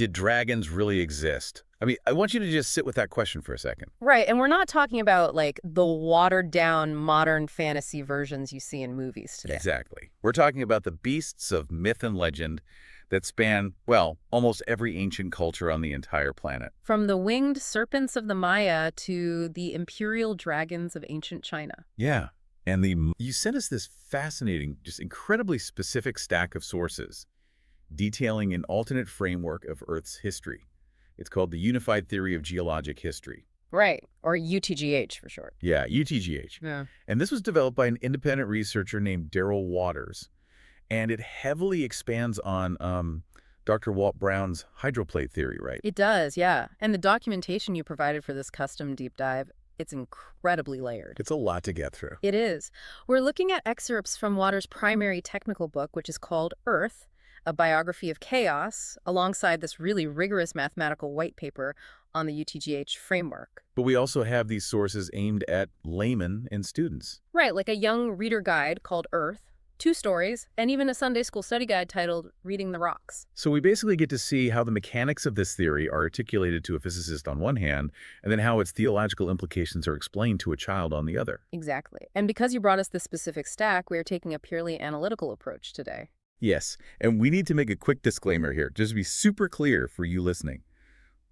Did dragons really exist? I mean, I want you to just sit with that question for a second. Right, and we're not talking about, like, the watered-down modern fantasy versions you see in movies today. Exactly. We're talking about the beasts of myth and legend that span, well, almost every ancient culture on the entire planet. From the winged serpents of the Maya to the imperial dragons of ancient China. Yeah. And you sent us this fascinating, just incredibly specific stack of sources detailing an alternate framework of Earth's history. It's called the Unified Theory of Geologic History. Right, or UTGH for short. Yeah, UTGH. Yeah. And this was developed by an independent researcher named Darrell Waters. And it heavily expands on Dr. Walt Brown's hydroplate theory, right? It does, yeah. And the documentation you provided for this custom deep dive, it's incredibly layered. It's a lot to get through. It is. We're looking at excerpts from Waters' primary technical book, which is called Earth, a biography of chaos, alongside this really rigorous mathematical white paper on the UTGH framework. But we also have these sources aimed at laymen and students. Right, like a young reader guide called Earth, 2 stories, and even a Sunday school study guide titled Reading the Rocks. So we basically get to see how the mechanics of this theory are articulated to a physicist on one hand, and then how its theological implications are explained to a child on the other. Exactly. And because you brought us this specific stack, we are taking a purely analytical approach today. Yes, and we need to make a quick disclaimer here, just to be super clear for you listening.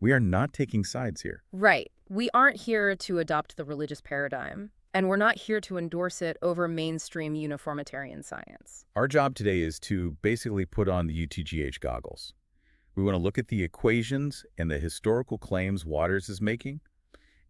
We are not taking sides here. Right. We aren't here to adopt the religious paradigm, and we're not here to endorse it over mainstream uniformitarian science. Our job today is to basically put on the UTGH goggles. We want to look at the equations and the historical claims Waters is making,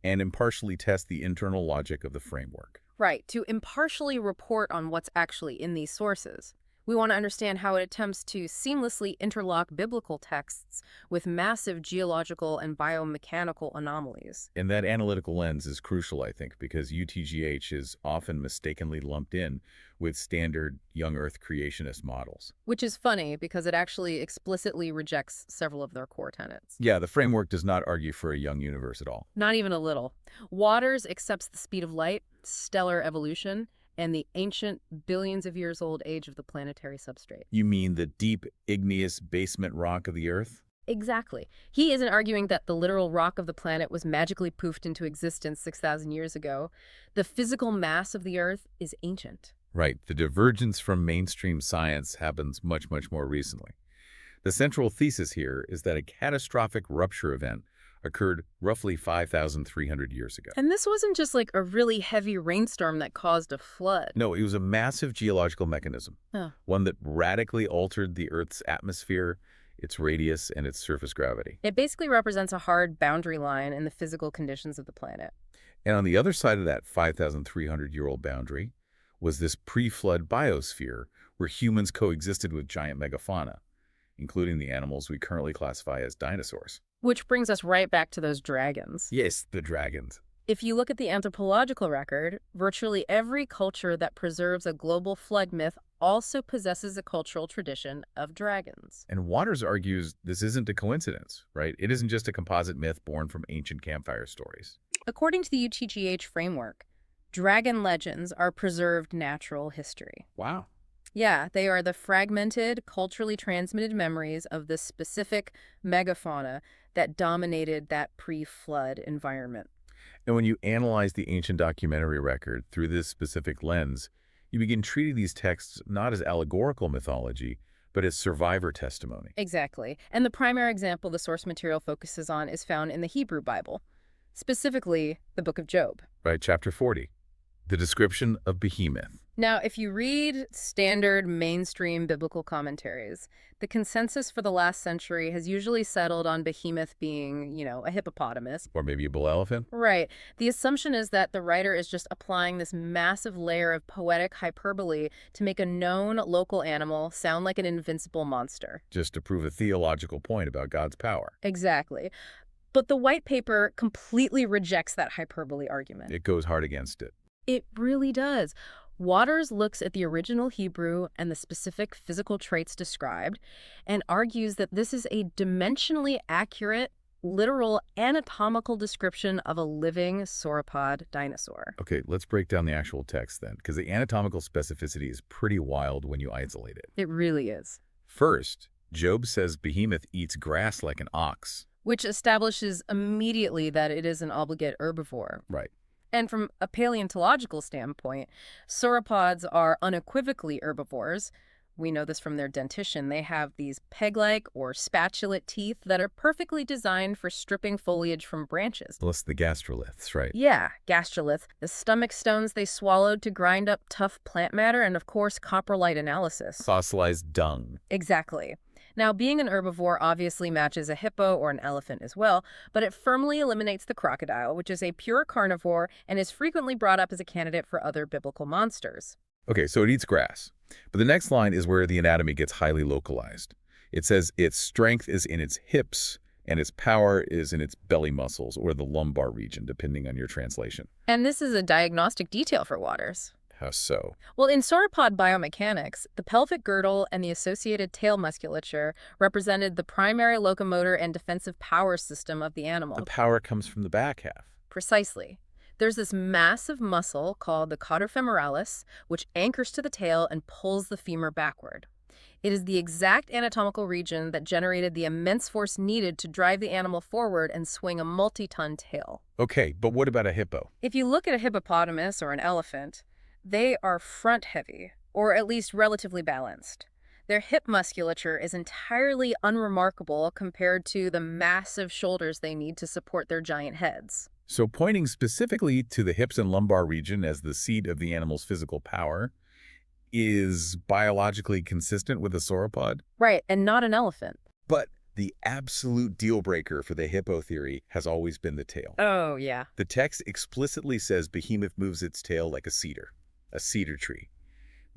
and impartially test the internal logic of the framework. Right, to impartially report on what's actually in these sources. We want to understand how it attempts to seamlessly interlock biblical texts with massive geological and biomechanical anomalies. And that analytical lens is crucial, I think, because UTGH is often mistakenly lumped in with standard young Earth creationist models. Which is funny because it actually explicitly rejects several of their core tenets. Yeah, the framework does not argue for a young universe at all. Not even a little. Waters accepts the speed of light, stellar evolution, and the ancient, billions of years old age of the planetary substrate. You mean the deep, igneous basement rock of the Earth? Exactly. He isn't arguing that the literal rock of the planet was magically poofed into existence 6,000 years ago. The physical mass of the Earth is ancient. Right. The divergence from mainstream science happens much, much more recently. The central thesis here is that a catastrophic rupture event occurred roughly 5,300 years ago. And this wasn't just like a really heavy rainstorm that caused a flood. No, it was a massive geological mechanism, one that radically altered the Earth's atmosphere, its radius, and its surface gravity. It basically represents a hard boundary line in the physical conditions of the planet. And on the other side of that 5,300-year-old boundary was this pre-flood biosphere where humans coexisted with giant megafauna, including the animals we currently classify as dinosaurs. Which brings us right back to those dragons. Yes, the dragons. If you look at the anthropological record, virtually every culture that preserves a global flood myth also possesses a cultural tradition of dragons. And Waters argues this isn't a coincidence, right? It isn't just a composite myth born from ancient campfire stories. According to the UTGH framework, dragon legends are preserved natural history. Wow. Yeah, they are the fragmented, culturally transmitted memories of the specific megafauna that dominated that pre-flood environment. And when you analyze the ancient documentary record through this specific lens, you begin treating these texts not as allegorical mythology, but as survivor testimony. Exactly. And the primary example the source material focuses on is found in the Hebrew Bible, specifically the book of Job. Right, chapter 40, the description of Behemoth. Now, if you read standard mainstream biblical commentaries, the consensus for the last century has usually settled on Behemoth being, a hippopotamus. Or maybe a bull elephant. Right. The assumption is that the writer is just applying this massive layer of poetic hyperbole to make a known local animal sound like an invincible monster. Just to prove a theological point about God's power. Exactly. But the white paper completely rejects that hyperbole argument. It goes hard against it. It really does. Waters looks at the original Hebrew and the specific physical traits described and argues that this is a dimensionally accurate, literal anatomical description of a living sauropod dinosaur. Okay, let's break down the actual text then, because the anatomical specificity is pretty wild when you isolate it. It really is. First, Job says Behemoth eats grass like an ox. which establishes immediately that it is an obligate herbivore. Right. And from a paleontological standpoint, sauropods are unequivocally herbivores. We know this from their dentition. They have these peg-like or spatulate teeth that are perfectly designed for stripping foliage from branches. Plus the gastroliths, right? Yeah, gastrolith, the stomach stones they swallowed to grind up tough plant matter, and of course, coprolite analysis. Fossilized dung. Exactly. Now, being an herbivore obviously matches a hippo or an elephant as well, but it firmly eliminates the crocodile, which is a pure carnivore and is frequently brought up as a candidate for other biblical monsters. Okay, so it eats grass. But the next line is where the anatomy gets highly localized. It says its strength is in its hips and its power is in its belly muscles or the lumbar region, depending on your translation. And this is a diagnostic detail for Waters. How so? Well, in sauropod biomechanics, the pelvic girdle and the associated tail musculature represented the primary locomotor and defensive power system of the animal. The power comes from the back half. Precisely. There's this massive muscle called the cauda femoralis, which anchors to the tail and pulls the femur backward. It is the exact anatomical region that generated the immense force needed to drive the animal forward and swing a multi-ton tail. Okay, but what about a hippo? If you look at a hippopotamus or an elephant, they are front-heavy, or at least relatively balanced. Their hip musculature is entirely unremarkable compared to the massive shoulders they need to support their giant heads. So pointing specifically to the hips and lumbar region as the seat of the animal's physical power is biologically consistent with a sauropod? Right, and not an elephant. But the absolute deal breaker for the hippo theory has always been the tail. Oh, yeah. The text explicitly says Behemoth moves its tail like a cedar tree.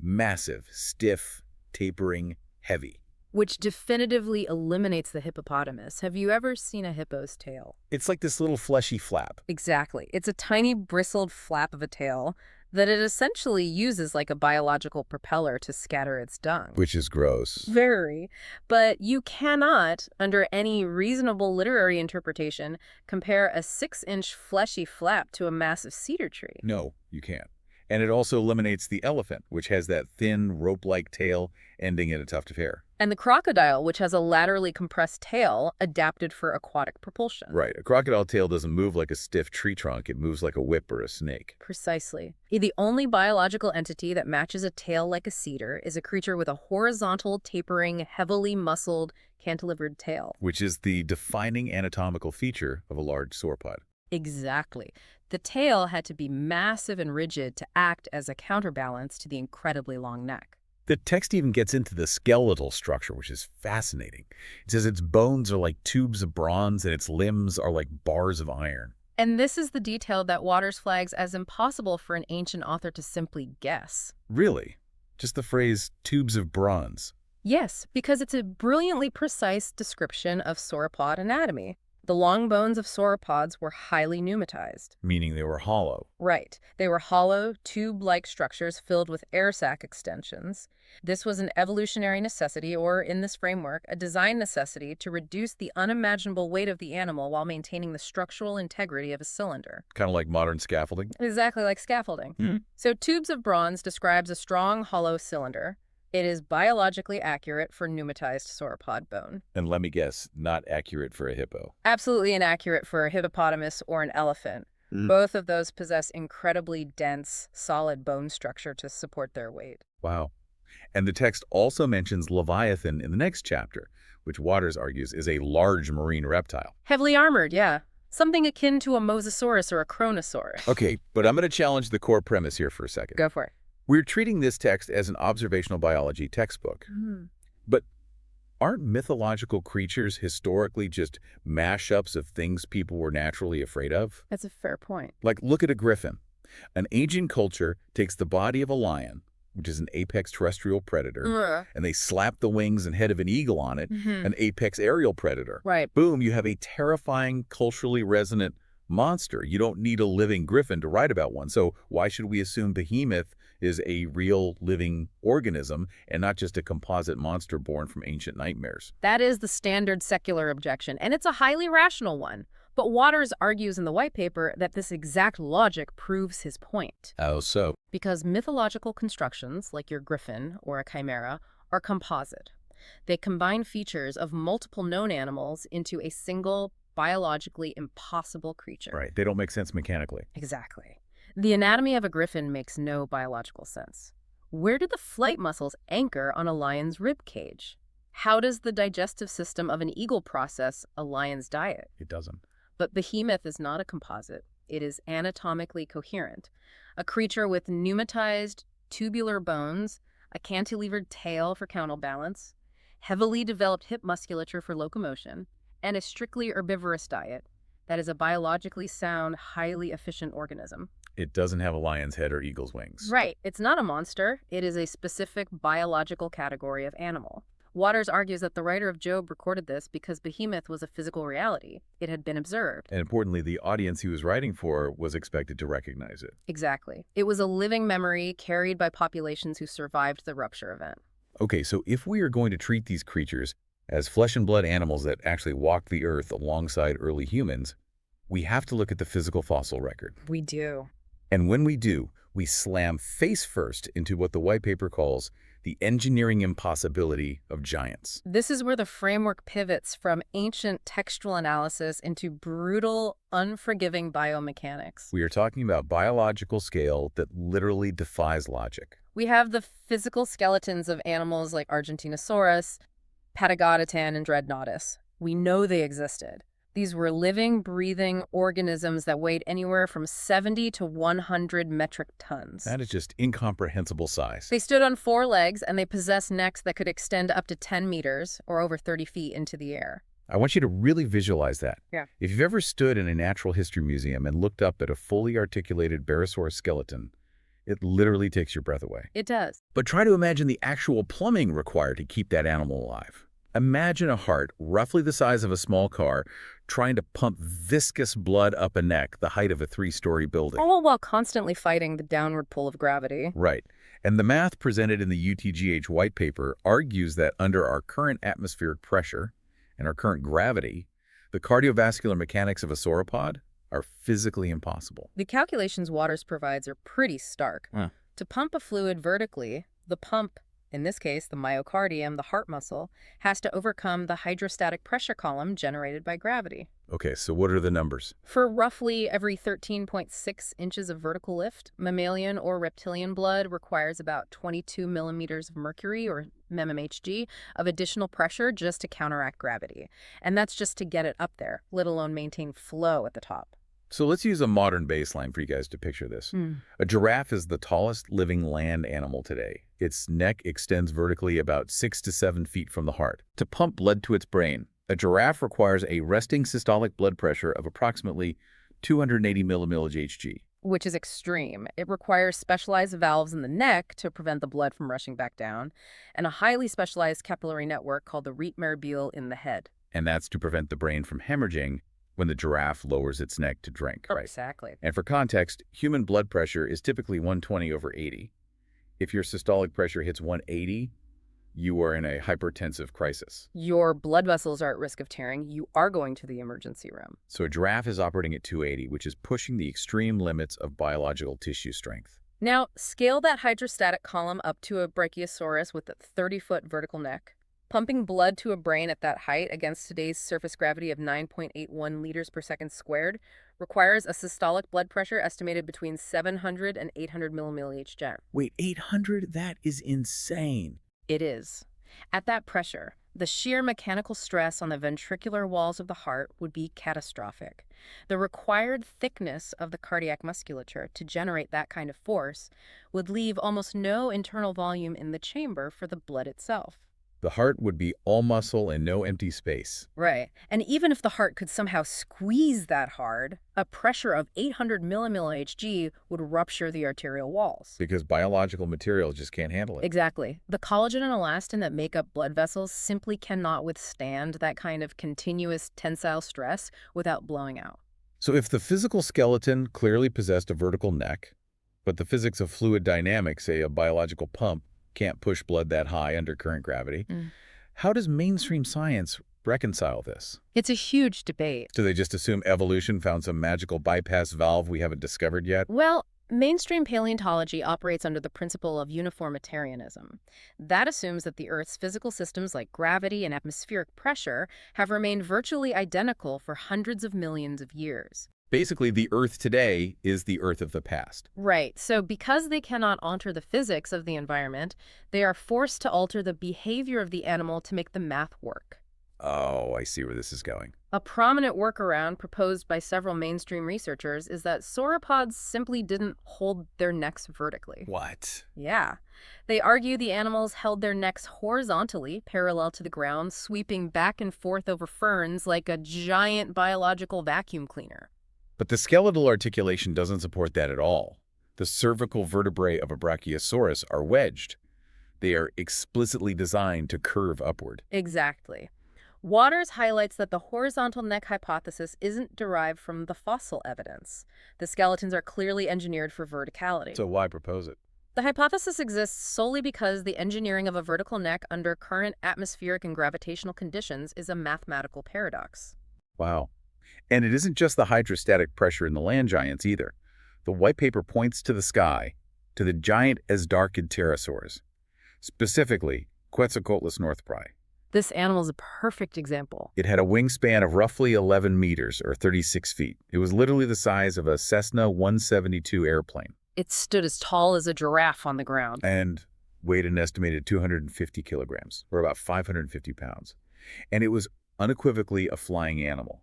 Massive, stiff, tapering, heavy. Which definitively eliminates the hippopotamus. Have you ever seen a hippo's tail? It's like this little fleshy flap. Exactly. It's a tiny bristled flap of a tail that it essentially uses like a biological propeller to scatter its dung. Which is gross. Very. But you cannot, under any reasonable literary interpretation, compare a 6-inch fleshy flap to a massive cedar tree. No, you can't. And it also eliminates the elephant, which has that thin, rope-like tail ending in a tuft of hair. And the crocodile, which has a laterally compressed tail adapted for aquatic propulsion. Right. A crocodile tail doesn't move like a stiff tree trunk. It moves like a whip or a snake. Precisely. The only biological entity that matches a tail like a cedar is a creature with a horizontal, tapering, heavily muscled, cantilevered tail. Which is the defining anatomical feature of a large sauropod. Exactly. The tail had to be massive and rigid to act as a counterbalance to the incredibly long neck. The text even gets into the skeletal structure, which is fascinating. It says its bones are like tubes of bronze and its limbs are like bars of iron. And this is the detail that Waters flags as impossible for an ancient author to simply guess. Really? Just the phrase, tubes of bronze. Yes, because it's a brilliantly precise description of sauropod anatomy. The long bones of sauropods were highly pneumatized. Meaning they were hollow. Right. They were hollow, tube-like structures filled with air sac extensions. This was an evolutionary necessity, or in this framework, a design necessity to reduce the unimaginable weight of the animal while maintaining the structural integrity of a cylinder. Kind of like modern scaffolding. Exactly like scaffolding. Mm-hmm. So tubes of bronze describes a strong, hollow cylinder. It is biologically accurate for pneumatized sauropod bone. And let me guess, not accurate for a hippo. Absolutely inaccurate for a hippopotamus or an elephant. Both of those possess incredibly dense, solid bone structure to support their weight. Wow. And the text also mentions Leviathan in the next chapter, which Waters argues is a large marine reptile. Heavily armored, yeah. Something akin to a mosasaurus or a kronosaurus. Okay, but I'm going to challenge the core premise here for a second. Go for it. We're treating this text as an observational biology textbook. But aren't mythological creatures historically just mashups of things people were naturally afraid of? That's a fair point. Like, look at a griffin. An ancient culture takes the body of a lion, which is an apex terrestrial predator, and they slap the wings and head of an eagle on it, an apex aerial predator. Right. Boom, you have a terrifying, culturally resonant monster. You don't need a living griffin to write about one. So why should we assume Behemoth is a real living organism and not just a composite monster born from ancient nightmares? That is the standard secular objection, and it's a highly rational one. But Waters argues in the white paper that this exact logic proves his point. How so? Because mythological constructions, like your griffin or a chimera, are composite. They combine features of multiple known animals into a single, biologically impossible creature. Right. They don't make sense mechanically. Exactly. The anatomy of a griffin makes no biological sense. Where do the flight muscles anchor on a lion's rib cage? How does the digestive system of an eagle process a lion's diet? It doesn't. But behemoth is not a composite. It is anatomically coherent. A creature with pneumatized tubular bones, a cantilevered tail for counterbalance, heavily developed hip musculature for locomotion, and a strictly herbivorous diet. That is a biologically sound, highly efficient organism. It doesn't have a lion's head or eagle's wings. Right. It's not a monster. It is a specific biological category of animal. Waters argues that the writer of Job recorded this because behemoth was a physical reality. It had been observed. And importantly, the audience he was writing for was expected to recognize it. Exactly. It was a living memory carried by populations who survived the rupture event. Okay, so if we are going to treat these creatures as flesh and blood animals that actually walked the earth alongside early humans, we have to look at the physical fossil record. We do. And when we do, we slam face first into what the white paper calls the engineering impossibility of giants. This is where the framework pivots from ancient textual analysis into brutal, unforgiving biomechanics. We are talking about biological scale that literally defies logic. We have the physical skeletons of animals like Argentinosaurus, Patagotitan, and Dreadnoughtus. We know they existed. These were living, breathing organisms that weighed anywhere from 70 to 100 metric tons. That is just incomprehensible size. They stood on 4 legs, and they possessed necks that could extend up to 10 meters, or over 30 feet, into the air. I want you to really visualize that. Yeah. If you've ever stood in a natural history museum and looked up at a fully articulated Barosaurus skeleton, it literally takes your breath away. It does. But try to imagine the actual plumbing required to keep that animal alive. Imagine a heart roughly the size of a small car trying to pump viscous blood up a neck the height of a 3-story building. All while constantly fighting the downward pull of gravity. Right. And the math presented in the UTGH white paper argues that under our current atmospheric pressure and our current gravity, the cardiovascular mechanics of a sauropod are physically impossible. The calculations Waters provides are pretty stark. To pump a fluid vertically, the pump, in this case the myocardium, the heart muscle, has to overcome the hydrostatic pressure column generated by gravity. Okay, so what are the numbers? For roughly every 13.6 inches of vertical lift, mammalian or reptilian blood requires about 22 millimeters of mercury, or mmHg, of additional pressure just to counteract gravity. And that's just to get it up there, let alone maintain flow at the top. So let's use a modern baseline for you guys to picture this. A giraffe is the tallest living land animal today. Its neck extends vertically about 6 to 7 feet from the heart. To pump blood to its brain, a giraffe requires a resting systolic blood pressure of approximately 280 mmHg. Which is extreme. It requires specialized valves in the neck to prevent the blood from rushing back down, and a highly specialized capillary network called the rete mirabile in the head. And that's to prevent the brain from hemorrhaging when the giraffe lowers its neck to drink, right? Exactly. And for context, human blood pressure is typically 120/80. If your systolic pressure hits 180, you are in a hypertensive crisis. Your blood vessels are at risk of tearing. You are going to the emergency room. So a giraffe is operating at 280, which is pushing the extreme limits of biological tissue strength. Now, scale that hydrostatic column up to a brachiosaurus with a 30-foot vertical neck. Pumping blood to a brain at that height against today's surface gravity of 9.81 liters per second squared requires a systolic blood pressure estimated between 700 and 800 mmHg. Wait, 800? That is insane. It is. At that pressure, the sheer mechanical stress on the ventricular walls of the heart would be catastrophic. The required thickness of the cardiac musculature to generate that kind of force would leave almost no internal volume in the chamber for the blood itself. The heart would be all muscle and no empty space. Right. And even if the heart could somehow squeeze that hard, a pressure of 800 mmHg would rupture the arterial walls. Because biological material just can't handle it. Exactly. The collagen and elastin that make up blood vessels simply cannot withstand that kind of continuous tensile stress without blowing out. So if the physical skeleton clearly possessed a vertical neck, but the physics of fluid dynamics, say a biological pump, can't push blood that high under current gravity, how does mainstream science reconcile this? It's a huge debate. Do they just assume evolution found some magical bypass valve we haven't discovered yet? Well, Mainstream paleontology operates under the principle of uniformitarianism. That assumes that the Earth's physical systems like gravity and atmospheric pressure have remained virtually identical for hundreds of millions of years. Basically, the Earth today is the Earth of the past. Right, so because they cannot alter the physics of the environment, they are forced to alter the behavior of the animal to make the math work. Oh, I see where this is going. A prominent workaround proposed by several mainstream researchers is that sauropods simply didn't hold their necks vertically. What? Yeah. They argue the animals held their necks horizontally, parallel to the ground, sweeping back and forth over ferns like a giant biological vacuum cleaner. But the skeletal articulation doesn't support that at all. The cervical vertebrae of a brachiosaurus are wedged. They are explicitly designed to curve upward. Exactly. Waters highlights that the horizontal neck hypothesis isn't derived from the fossil evidence. The skeletons are clearly engineered for verticality. So why propose it? The hypothesis exists solely because the engineering of a vertical neck under current atmospheric and gravitational conditions is a mathematical paradox. Wow. And it isn't just the hydrostatic pressure in the land giants either. The white paper points to the sky, to the giant Esdarkid pterosaurs, specifically Quetzalcoatlus northpri. This animal is a perfect example. It had a wingspan of roughly 11 meters, or 36 feet. It was literally the size of a Cessna 172 airplane. It stood as tall as a giraffe on the ground. And weighed an estimated 250 kilograms, or about 550 pounds. And it was unequivocally a flying animal.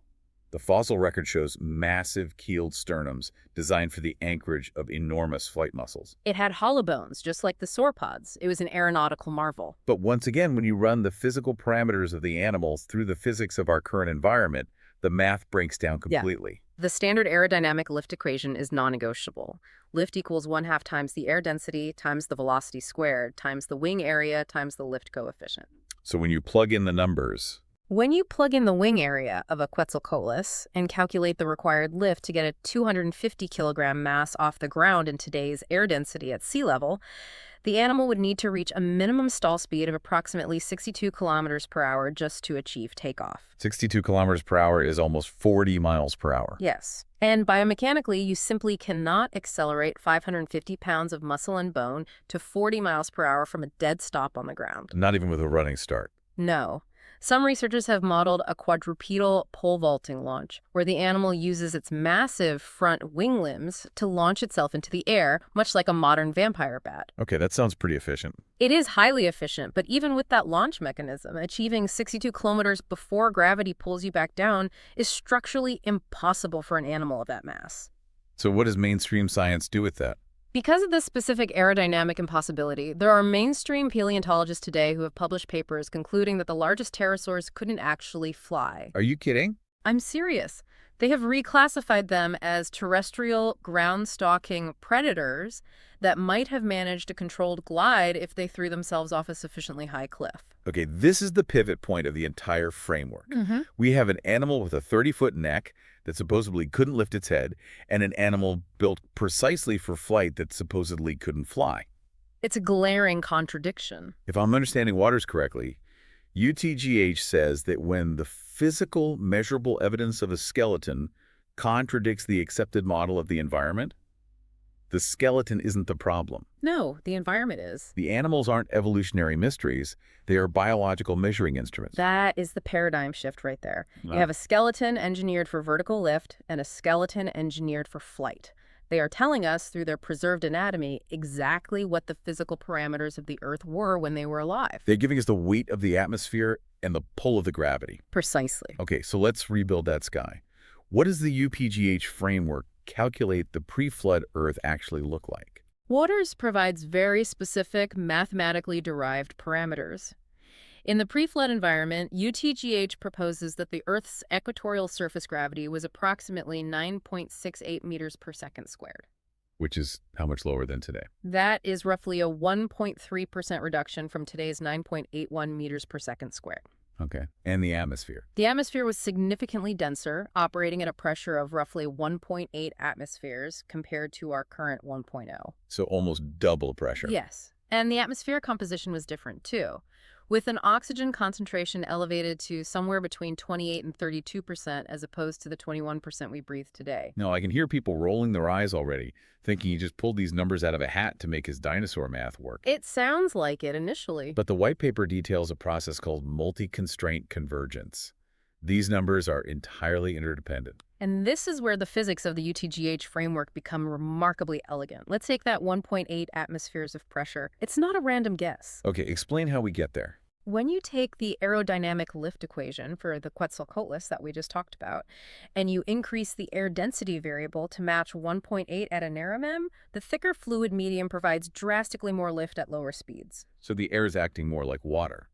The fossil record shows massive keeled sternums designed for the anchorage of enormous flight muscles. It had hollow bones, just like the sauropods. It was an aeronautical marvel. But once again, when you run the physical parameters of the animals through the physics of our current environment, the math breaks down completely. The standard aerodynamic lift equation is non-negotiable. Lift equals 1/2 times the air density times the velocity squared times the wing area times the lift coefficient. So when you plug in the numbers, When you plug in the wing area of a Quetzalcoatlus and calculate the required lift to get a 250 kilogram mass off the ground in today's air density at sea level, the animal would need to reach a minimum stall speed of approximately 62 kilometers per hour just to achieve takeoff. 62 kilometers per hour is almost 40 miles per hour. Yes. And biomechanically, you simply cannot accelerate 550 pounds of muscle and bone to 40 miles per hour from a dead stop on the ground. Not even with a running start. No. Some researchers have modeled a quadrupedal pole vaulting launch, where the animal uses its massive front wing limbs to launch itself into the air, much like a modern vampire bat. Okay, that sounds pretty efficient. It is highly efficient, but even with that launch mechanism, achieving 62 kilometers before gravity pulls you back down is structurally impossible for an animal of that mass. So what does mainstream science do with that? Because of this specific aerodynamic impossibility, there are mainstream paleontologists today who have published papers concluding that the largest pterosaurs couldn't actually fly. Are you kidding? I'm serious. They have reclassified them as terrestrial ground-stalking predators that might have managed a controlled glide if they threw themselves off a sufficiently high cliff. Okay, this is the pivot point of the entire framework. Mm-hmm. We have an animal with a 30-foot neck that supposedly couldn't lift its head, and an animal built precisely for flight that supposedly couldn't fly. It's a glaring contradiction. If I'm understanding Waters correctly, UTGH says that when the physical, measurable evidence of a skeleton contradicts the accepted model of the environment, the skeleton isn't the problem. No, the environment is. The animals aren't evolutionary mysteries. They are biological measuring instruments. That is the paradigm shift right there. Wow. You have a skeleton engineered for vertical lift and a skeleton engineered for flight. They are telling us through their preserved anatomy exactly what the physical parameters of the Earth were when they were alive. They're giving us the weight of the atmosphere and the pull of the gravity. Precisely. Okay, so let's rebuild that sky. What does the UPGH framework calculate the pre-flood Earth actually look like? Waters provides very specific, mathematically derived parameters. In the pre-flood environment, UTGH proposes that the Earth's equatorial surface gravity was approximately 9.68 meters per second squared. Which is how much lower than today? That is roughly a 1.3% reduction from today's 9.81 meters per second squared. Okay, and the atmosphere? The atmosphere was significantly denser, operating at a pressure of roughly 1.8 atmospheres compared to our current 1.0. So almost double pressure. Yes, and the atmospheric composition was different too. with an oxygen concentration elevated to somewhere between 28 and 32% as opposed to the 21% we breathe today. Now, I can hear people rolling their eyes already, thinking he just pulled these numbers out of a hat to make his dinosaur math work. It sounds like it initially. But the white paper details a process called multi-constraint convergence. These numbers are entirely interdependent. And this is where the physics of the UTGH framework become remarkably elegant. Let's take that 1.8 atmospheres of pressure. It's not a random guess. Okay, explain how we get there. When you take the aerodynamic lift equation for the Quetzalcoatlus that we just talked about, and you increase the air density variable to match 1.8 at anaramem, the thicker fluid medium provides drastically more lift at lower speeds. So the air is acting more like water.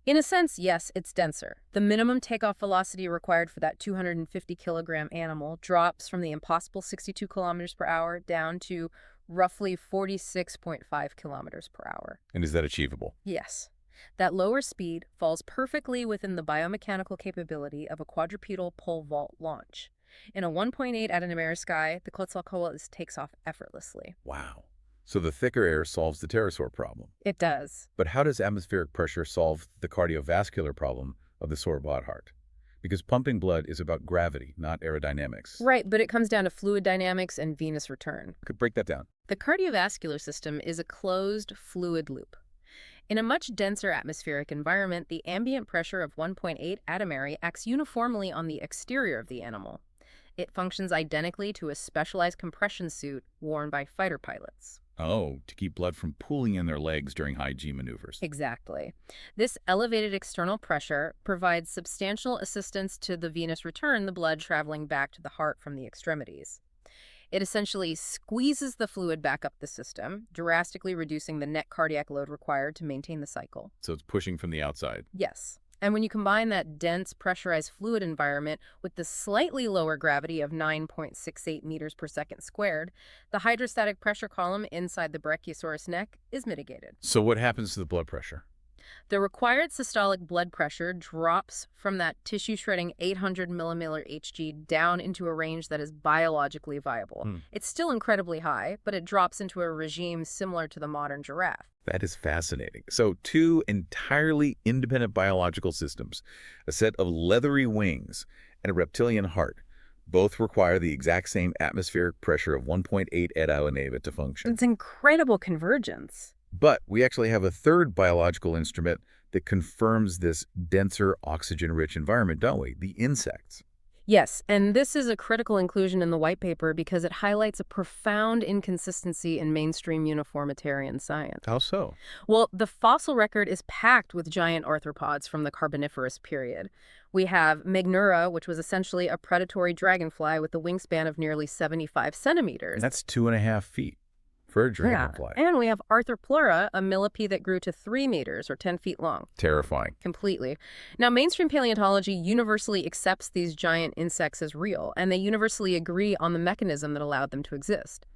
In a sense, yes, it's denser. The minimum takeoff velocity required for that 250-kilogram animal drops from the impossible 62 kilometers per hour down to roughly 46.5 kilometers per hour. And is that achievable? Yes. That lower speed falls perfectly within the biomechanical capability of a quadrupedal pole vault launch. In a 1.8 atmosphere sky, the Quetzalcoatlus takes off effortlessly. Wow. So the thicker air solves the pterosaur problem. It does. But how does atmospheric pressure solve the cardiovascular problem of the sauropod heart? Because pumping blood is about gravity, not aerodynamics. Right, but it comes down to fluid dynamics and venous return. Could break that down. The cardiovascular system is a closed fluid loop. In a much denser atmospheric environment, the ambient pressure of 1.8 atmosphere acts uniformly on the exterior of the animal. It functions identically to a specialized compression suit worn by fighter pilots. Oh, to keep blood from pooling in their legs during high G maneuvers. Exactly. This elevated external pressure provides substantial assistance to the venous return, the blood traveling back to the heart from the extremities. It essentially squeezes the fluid back up the system, drastically reducing the net cardiac load required to maintain the cycle. So it's pushing from the outside. Yes. And when you combine that dense, pressurized fluid environment with the slightly lower gravity of 9.68 meters per second squared, the hydrostatic pressure column inside the Brachiosaurus neck is mitigated. So what happens to the blood pressure? The required systolic blood pressure drops from that tissue-shredding 800 millimilli Hg down into a range that is biologically viable. It's still incredibly high, but it drops into a regime similar to the modern giraffe. That is fascinating. So two entirely independent biological systems, a set of leathery wings and a reptilian heart, both require the exact same atmospheric pressure of 1.8 atmosphere to function. It's incredible convergence. But we actually have a third biological instrument that confirms this denser, oxygen-rich environment, don't we? The insects. Yes, and this is a critical inclusion in the white paper because it highlights a profound inconsistency in mainstream uniformitarian science. How so? Well, the fossil record is packed with giant arthropods from the Carboniferous period. We have Megnura, which was essentially a predatory dragonfly with a wingspan of nearly 75 centimeters. That's 2.5 feet for a dragonfly. Yeah. And we have Arthropleura, a millipede that grew to 3 meters or 10 feet long. Terrifying. Completely. Now, mainstream paleontology universally accepts these giant insects as real, and they universally agree on the mechanism that allowed them to exist.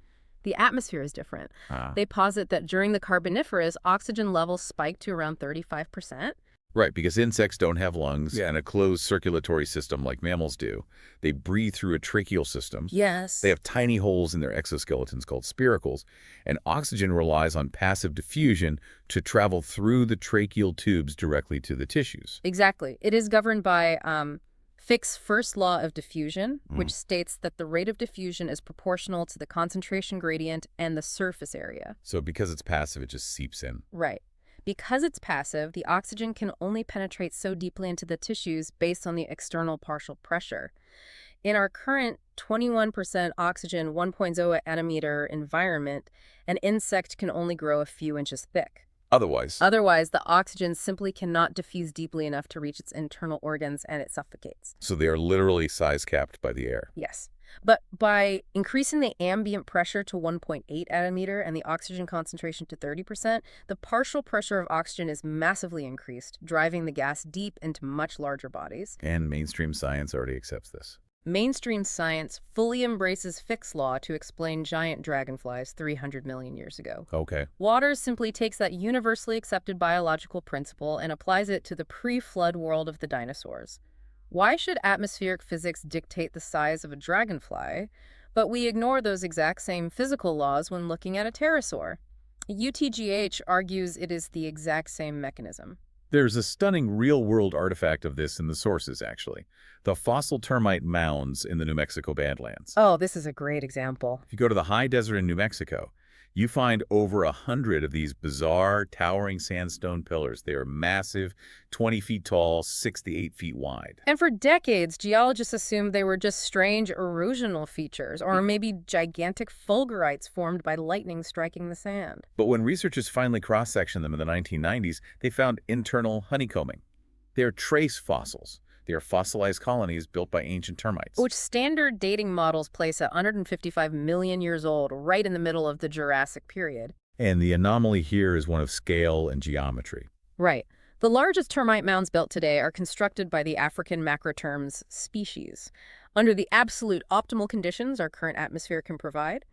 The atmosphere is different. They posit that during the Carboniferous, oxygen levels spiked to around 35%. Right, because insects don't have lungs and a closed circulatory system like mammals do. They breathe through a tracheal system. Yes. They have tiny holes in their exoskeletons called spiracles, and oxygen relies on passive diffusion to travel through the tracheal tubes directly to the tissues. Exactly. It is governed by Fick's first law of diffusion, which states that the rate of diffusion is proportional to the concentration gradient and the surface area. So because it's passive, it just seeps in. Right. Because it's passive, the oxygen can only penetrate so deeply into the tissues based on the external partial pressure. In our current 21% oxygen 1.0 atmosphere environment, an insect can only grow a few inches thick. Otherwise, the oxygen simply cannot diffuse deeply enough to reach its internal organs, and it suffocates. so they are literally size-capped by the air. Yes. But by increasing the ambient pressure to 1.8 atmosphere and the oxygen concentration to 30%, the partial pressure of oxygen is massively increased, driving the gas deep into much larger bodies. And mainstream science already accepts this. Mainstream science fully embraces Fick's law to explain giant dragonflies 300 million years ago. Okay. Waters simply takes that universally accepted biological principle and applies it to the pre-flood world of the dinosaurs. Why should atmospheric physics dictate the size of a dragonfly, but we ignore those exact same physical laws when looking at a pterosaur? UTGH argues it is the exact same mechanism. There's a stunning real-world artifact of this in the sources, actually. The fossil termite mounds in the New Mexico Badlands. Oh, this is a great example. If you go to the high desert in New Mexico, you find over 100 of these bizarre, towering sandstone pillars. They are massive, 20 feet tall, 6 to 8 feet wide. And for decades, geologists assumed they were just strange erosional features, or maybe gigantic fulgurites formed by lightning striking the sand. But when researchers finally cross-sectioned them in the 1990s, they found internal honeycombing. They are trace fossils. They are fossilized colonies built by ancient termites. Which standard dating models place at 155 million years old, right in the middle of the Jurassic period. And the anomaly here is one of scale and geometry. Right. The largest termite mounds built today are constructed by the African macroterms species. Under the absolute optimal conditions our current atmosphere can provide,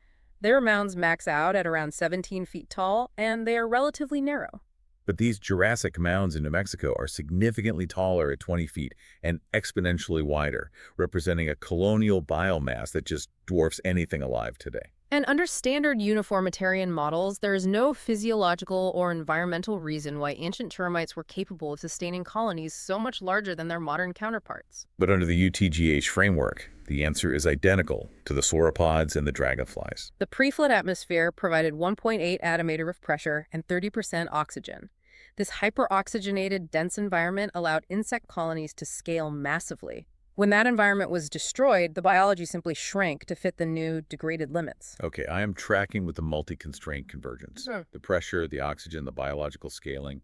their mounds max out at around 17 feet tall, and they are relatively narrow. But these Jurassic mounds in New Mexico are significantly taller at 20 feet and exponentially wider, representing a colonial biomass that just dwarfs anything alive today. And under standard uniformitarian models, there is no physiological or environmental reason why ancient termites were capable of sustaining colonies so much larger than their modern counterparts. But under the UTGH framework, the answer is identical to the sauropods and the dragonflies. The pre-flood atmosphere provided 1.8 attometer of pressure and 30% oxygen. This hyperoxygenated, dense environment allowed insect colonies to scale massively. When that environment was destroyed, the biology simply shrank to fit the new, degraded limits. Okay, I am tracking with the multi-constraint convergence. The pressure, the oxygen, the biological scaling.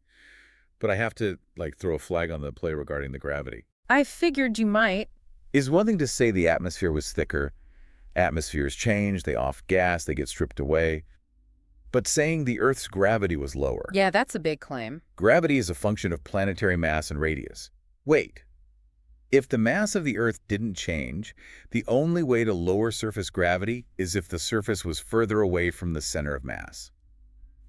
But I have to, throw a flag on the play regarding the gravity. I figured you might. Is one thing to say the atmosphere was thicker. Atmospheres change, they off-gas, they get stripped away. But saying the Earth's gravity was lower. Yeah, that's a big claim. Gravity is a function of planetary mass and radius. Wait. If the mass of the Earth didn't change, the only way to lower surface gravity is if the surface was further away from the center of mass.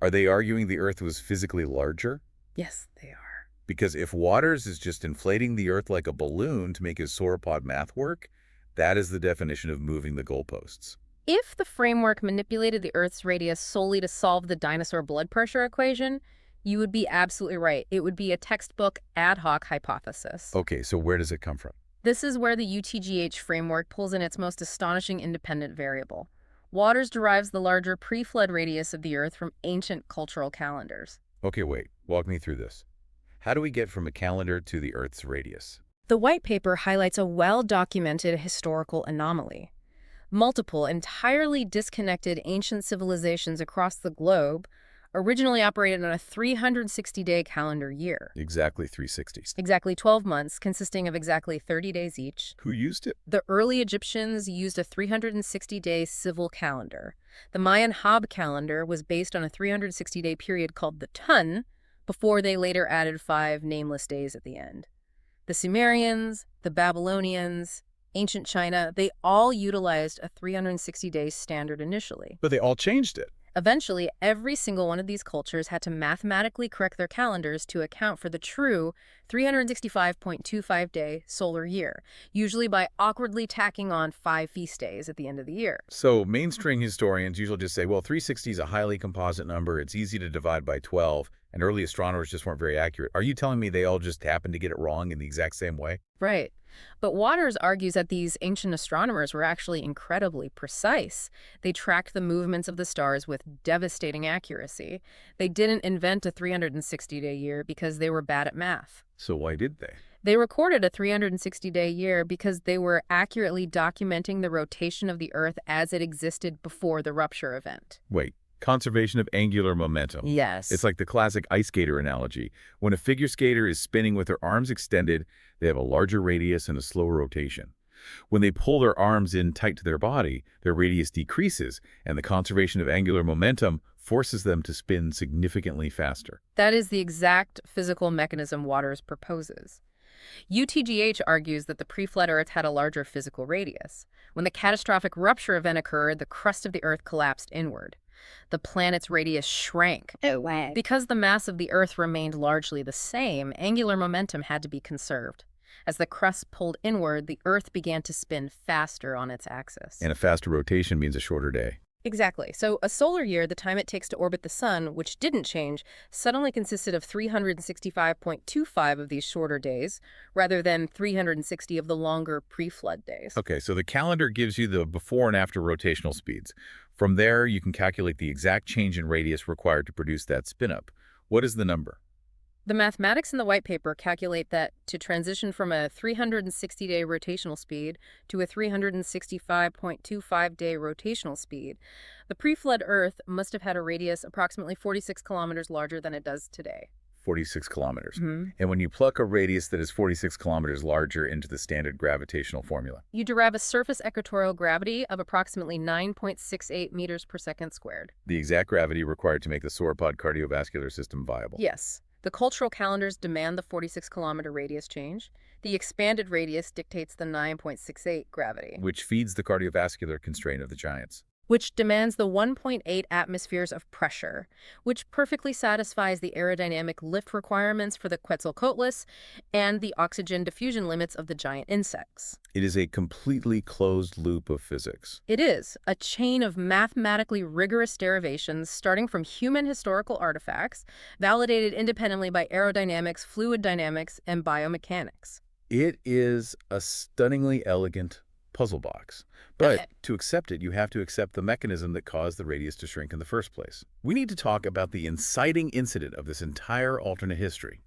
Are they arguing the Earth was physically larger? Yes, they are. Because if Waters is just inflating the Earth like a balloon to make his sauropod math work, that is the definition of moving the goalposts. If the framework manipulated the Earth's radius solely to solve the dinosaur blood pressure equation, you would be absolutely right. It would be a textbook ad hoc hypothesis. Okay, so where does it come from? This is where the UTGH framework pulls in its most astonishing independent variable. Waters derives the larger pre-flood radius of the Earth from ancient cultural calendars. Okay, wait. Walk me through this. How do we get from a calendar to the Earth's radius? The white paper highlights a well-documented historical anomaly. Multiple, entirely disconnected ancient civilizations across the globe originally operated on a 360-day calendar year. Exactly 360. Exactly 12 months, consisting of exactly 30 days each. Who used it? The early Egyptians used a 360-day civil calendar. The Mayan Hab calendar was based on a 360-day period called the Tun, before they later added 5 nameless days at the end. The Sumerians, the Babylonians, ancient China, they all utilized a 360-day standard initially. But they all changed it. Eventually, every single one of these cultures had to mathematically correct their calendars to account for the true 365.25-day solar year, usually by awkwardly tacking on 5 feast days at the end of the year. So mainstream historians usually just say, well, 360 is a highly composite number, it's easy to divide by 12, and early astronomers just weren't very accurate. Are you telling me they all just happened to get it wrong in the exact same way? Right. But Waters argues that these ancient astronomers were actually incredibly precise. They tracked the movements of the stars with devastating accuracy. They didn't invent a 360-day year because they were bad at math. So why did they? They recorded a 360-day year because they were accurately documenting the rotation of the Earth as it existed before the rupture event. Wait. Conservation of angular momentum. Yes. It's like the classic ice skater analogy. When a figure skater is spinning with their arms extended, they have a larger radius and a slower rotation. When they pull their arms in tight to their body, their radius decreases, and the conservation of angular momentum forces them to spin significantly faster. That is the exact physical mechanism Waters proposes. UTGH argues that the pre-flood Earth had a larger physical radius. When the catastrophic rupture event occurred, the crust of the Earth collapsed inward. The planet's radius shrank. Oh, wow. Because the mass of the Earth remained largely the same, angular momentum had to be conserved. As the crust pulled inward, the Earth began to spin faster on its axis. And a faster rotation means a shorter day. Exactly. So a solar year, the time it takes to orbit the sun, which didn't change, suddenly consisted of 365.25 of these shorter days, rather than 360 of the longer pre-flood days. Okay, so the calendar gives you the before and after rotational speeds. From there, you can calculate the exact change in radius required to produce that spin-up. What is the number? The mathematics in the white paper calculate that to transition from a 360-day rotational speed to a 365.25-day rotational speed, the pre-flood Earth must have had a radius approximately 46 kilometers larger than it does today. 46 kilometers. Mhm. And when you pluck a radius that is 46 kilometers larger into the standard gravitational formula, You derive a surface equatorial gravity of approximately 9.68 meters per second squared. the exact gravity required to make the sauropod cardiovascular system viable, Yes, the cultural calendars demand the 46-kilometer radius change. The expanded radius dictates the 9.68 gravity, which feeds the cardiovascular constraint of the giants. which demands the 1.8 atmospheres of pressure, which perfectly satisfies the aerodynamic lift requirements for the Quetzalcoatlus and the oxygen diffusion limits of the giant insects. It is a completely closed loop of physics. It is a chain of mathematically rigorous derivations starting from human historical artifacts, validated independently by aerodynamics, fluid dynamics, and biomechanics. It is a stunningly elegant puzzle box. But to accept it, you have to accept the mechanism that caused the radius to shrink in the first place. We need to talk about the inciting incident of this entire alternate history,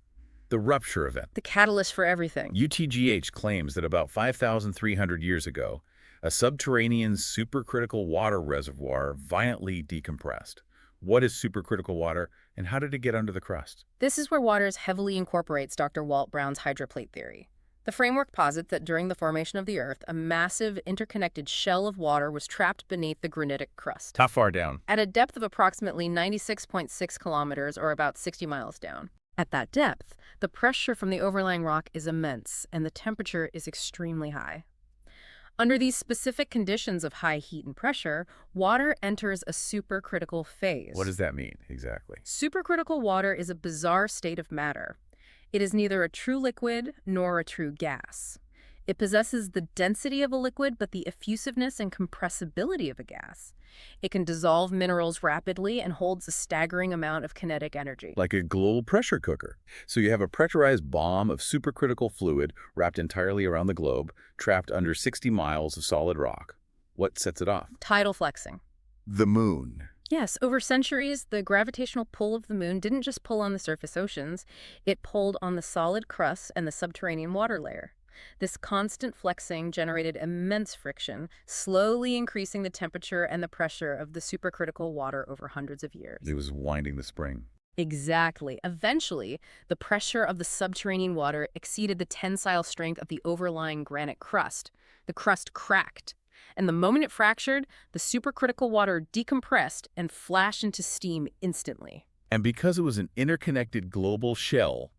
the rupture event. The catalyst for everything. UTGH claims that about 5,300 years ago, a subterranean supercritical water reservoir violently decompressed. What is supercritical water, and how did it get under the crust? This is where Waters heavily incorporates Dr. Walt Brown's hydroplate theory. The framework posits that during the formation of the Earth, a massive interconnected shell of water was trapped beneath the granitic crust. How far down? At a depth of approximately 96.6 kilometers, or about 60 miles down. At that depth, the pressure from the overlying rock is immense, and the temperature is extremely high. Under these specific conditions of high heat and pressure, water enters a supercritical phase. What does that mean, exactly? Supercritical water is a bizarre state of matter. It is neither a true liquid nor a true gas. It possesses the density of a liquid but the effusiveness and compressibility of a gas. It can dissolve minerals rapidly and holds a staggering amount of kinetic energy. Like a global pressure cooker. So you have a pressurized bomb of supercritical fluid wrapped entirely around the globe, trapped under 60 miles of solid rock. What sets it off? Tidal flexing. The moon. Yes, over centuries, the gravitational pull of the moon didn't just pull on the surface oceans, it pulled on the solid crust and the subterranean water layer. This constant flexing generated immense friction, slowly increasing the temperature and the pressure of the supercritical water over hundreds of years. It was winding the spring. Exactly. Eventually, the pressure of the subterranean water exceeded the tensile strength of the overlying granite crust. The crust cracked. And the moment it fractured, the supercritical water decompressed and flashed into steam instantly. And because it was an interconnected global shell,